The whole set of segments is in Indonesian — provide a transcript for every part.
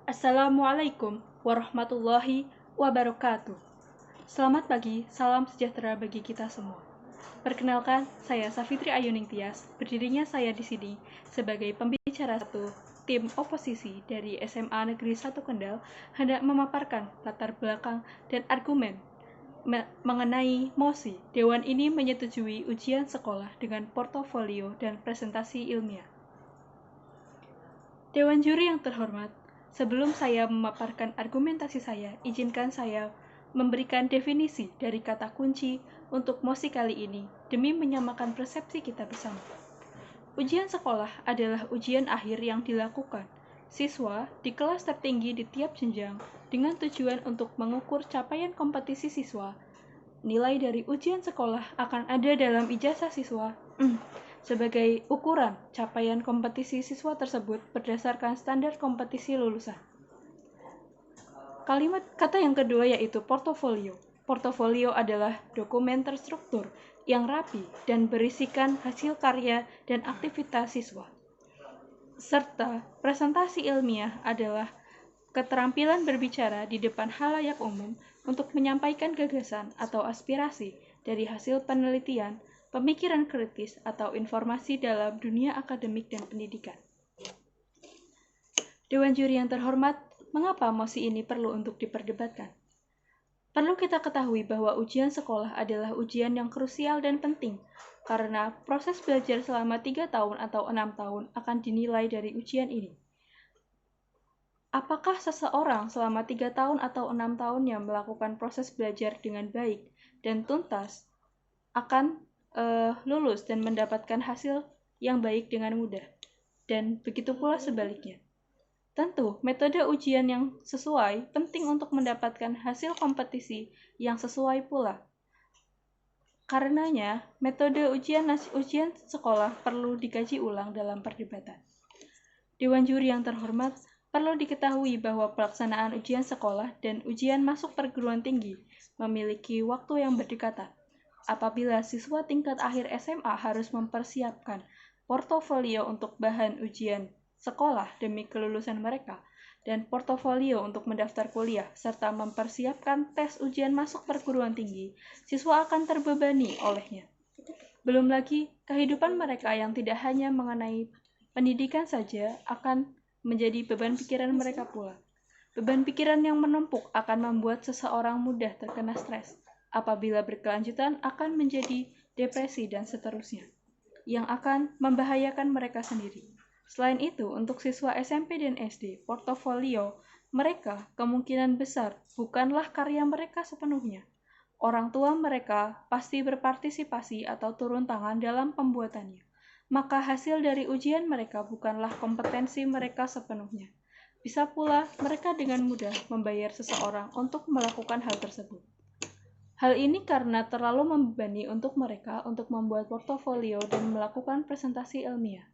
Assalamualaikum warahmatullahi wabarakatuh. Selamat pagi, salam sejahtera bagi kita semua. Perkenalkan, saya Safitri Ayuning Tias. Berdirinya saya di sini sebagai pembicara satu tim oposisi dari SMA Negeri 1 Kendal hendak memaparkan latar belakang dan argumen mengenai mosi. Dewan ini menyetujui ujian sekolah dengan portofolio dan presentasi ilmiah. Dewan juri yang terhormat, sebelum saya memaparkan argumentasi saya, izinkan saya memberikan definisi dari kata kunci untuk mosi kali ini demi menyamakan persepsi kita bersama. Ujian sekolah adalah ujian akhir yang dilakukan siswa di kelas tertinggi di tiap jenjang dengan tujuan untuk mengukur capaian kompetisi siswa. Nilai dari ujian sekolah akan ada dalam ijazah siswa sebagai ukuran capaian kompetisi siswa tersebut berdasarkan standar kompetisi lulusan. Kata yang kedua yaitu portofolio. Portofolio adalah dokumen terstruktur yang rapi dan berisikan hasil karya dan aktivitas siswa. Serta presentasi ilmiah adalah keterampilan berbicara di depan halayak umum untuk menyampaikan gagasan atau aspirasi dari hasil penelitian, pemikiran kritis, atau informasi dalam dunia akademik dan pendidikan. Dewan juri yang terhormat, mengapa mosi ini perlu untuk diperdebatkan? Perlu kita ketahui bahwa ujian sekolah adalah ujian yang krusial dan penting, karena proses belajar selama 3 tahun atau 6 tahun akan dinilai dari ujian ini. Apakah seseorang selama 3 tahun atau 6 tahunnya melakukan proses belajar dengan baik dan tuntas akan lulus dan mendapatkan hasil yang baik dengan mudah? Dan begitu pula sebaliknya. Tentu, metode ujian yang sesuai penting untuk mendapatkan hasil kompetisi yang sesuai pula. Karenanya, metode ujian sekolah perlu dikaji ulang dalam perdebatan. Dewan juri yang terhormat, perlu diketahui bahwa pelaksanaan ujian sekolah dan ujian masuk perguruan tinggi memiliki waktu yang berdekatan. Apabila siswa tingkat akhir SMA harus mempersiapkan portofolio untuk bahan ujian sekolah demi kelulusan mereka, dan portofolio untuk mendaftar kuliah, serta mempersiapkan tes ujian masuk perguruan tinggi, siswa akan terbebani olehnya. Belum lagi, kehidupan mereka yang tidak hanya mengenai pendidikan saja akan menjadi beban pikiran mereka pula. Beban pikiran yang menumpuk akan membuat seseorang mudah terkena stres. Apabila berkelanjutan akan menjadi depresi dan seterusnya, yang akan membahayakan mereka sendiri. Selain itu, untuk siswa SMP dan SD, portofolio mereka kemungkinan besar bukanlah karya mereka sepenuhnya. Orang tua mereka pasti berpartisipasi atau turun tangan dalam pembuatannya. Maka hasil dari ujian mereka bukanlah kompetensi mereka sepenuhnya. Bisa pula mereka dengan mudah membayar seseorang untuk melakukan hal tersebut. Hal ini karena terlalu membebani untuk mereka untuk membuat portofolio dan melakukan presentasi ilmiah.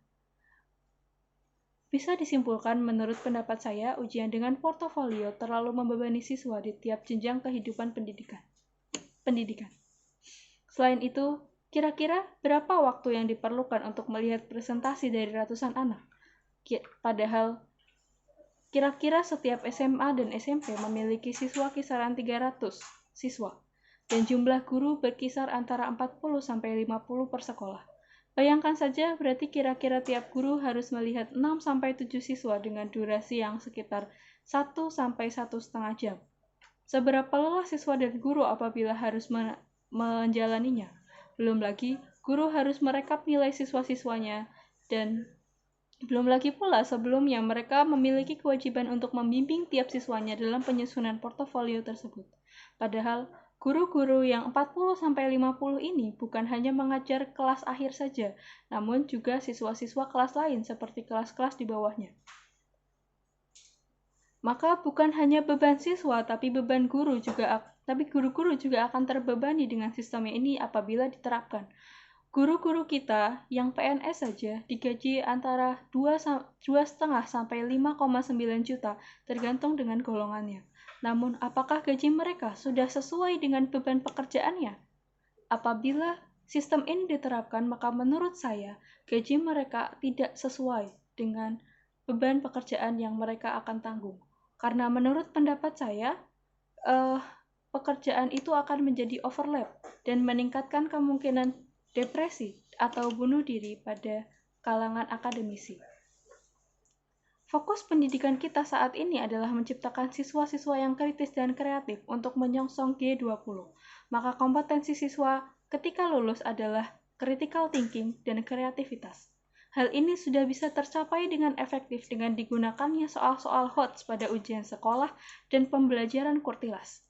Bisa disimpulkan menurut pendapat saya, ujian dengan portofolio terlalu membebani siswa di tiap jenjang kehidupan pendidikan. Selain itu, kira-kira berapa waktu yang diperlukan untuk melihat presentasi dari ratusan anak? Padahal, kira-kira setiap SMA dan SMP memiliki siswa kisaran 300 siswa, dan jumlah guru berkisar antara 40-50 per sekolah. Bayangkan saja, berarti kira-kira tiap guru harus melihat 6-7 siswa dengan durasi yang sekitar 1-1,5 jam. Seberapa lelah siswa dan guru apabila harus menjalaninya? Belum lagi, guru harus merekap nilai siswa-siswanya, dan belum lagi pula sebelumnya mereka memiliki kewajiban untuk membimbing tiap siswanya dalam penyusunan portofolio tersebut. Padahal, guru-guru yang 40-50 ini bukan hanya mengajar kelas akhir saja, namun juga siswa-siswa kelas lain seperti kelas-kelas di bawahnya. Maka bukan hanya beban siswa, tapi guru-guru juga akan terbebani dengan sistem ini apabila diterapkan. Guru-guru kita yang PNS saja digaji antara 2,5 sampai 5,9 juta tergantung dengan golongannya. Namun, apakah gaji mereka sudah sesuai dengan beban pekerjaannya? Apabila sistem ini diterapkan, maka menurut saya, gaji mereka tidak sesuai dengan beban pekerjaan yang mereka akan tanggung. Karena menurut pendapat saya, pekerjaan itu akan menjadi overlap dan meningkatkan kemungkinan depresi atau bunuh diri pada kalangan akademisi. Fokus pendidikan kita saat ini adalah menciptakan siswa-siswa yang kritis dan kreatif untuk menyongsong G20. Maka kompetensi siswa ketika lulus adalah critical thinking dan kreativitas. Hal ini sudah bisa tercapai dengan efektif dengan digunakannya soal-soal HOTS pada ujian sekolah dan pembelajaran kurtilas.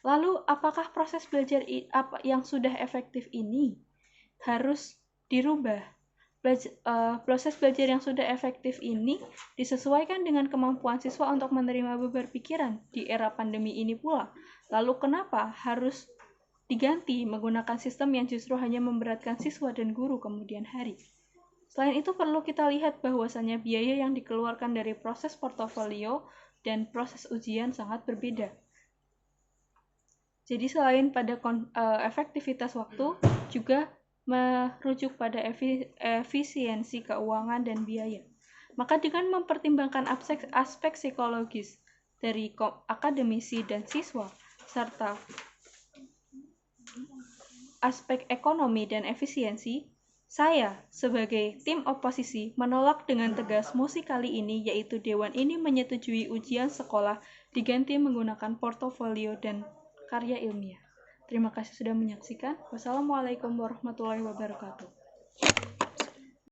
Lalu, apakah proses belajar yang sudah efektif ini harus dirubah? Proses belajar yang sudah efektif ini disesuaikan dengan kemampuan siswa untuk menerima beban pikiran di era pandemi ini pula. Lalu kenapa harus diganti menggunakan sistem yang justru hanya memberatkan siswa dan guru kemudian hari? Selain itu perlu kita lihat bahwasannya biaya yang dikeluarkan dari proses portofolio dan proses ujian sangat berbeda. Jadi selain pada efektivitas waktu, juga merujuk pada efisiensi keuangan dan biaya. Maka dengan mempertimbangkan aspek psikologis dari akademisi dan siswa, serta aspek ekonomi dan efisiensi, saya, sebagai tim oposisi, menolak dengan tegas mosi kali ini, yaitu Dewan ini menyetujui ujian sekolah diganti menggunakan portofolio dan karya ilmiah. Terima kasih sudah menyaksikan. Wassalamualaikum warahmatullahi wabarakatuh.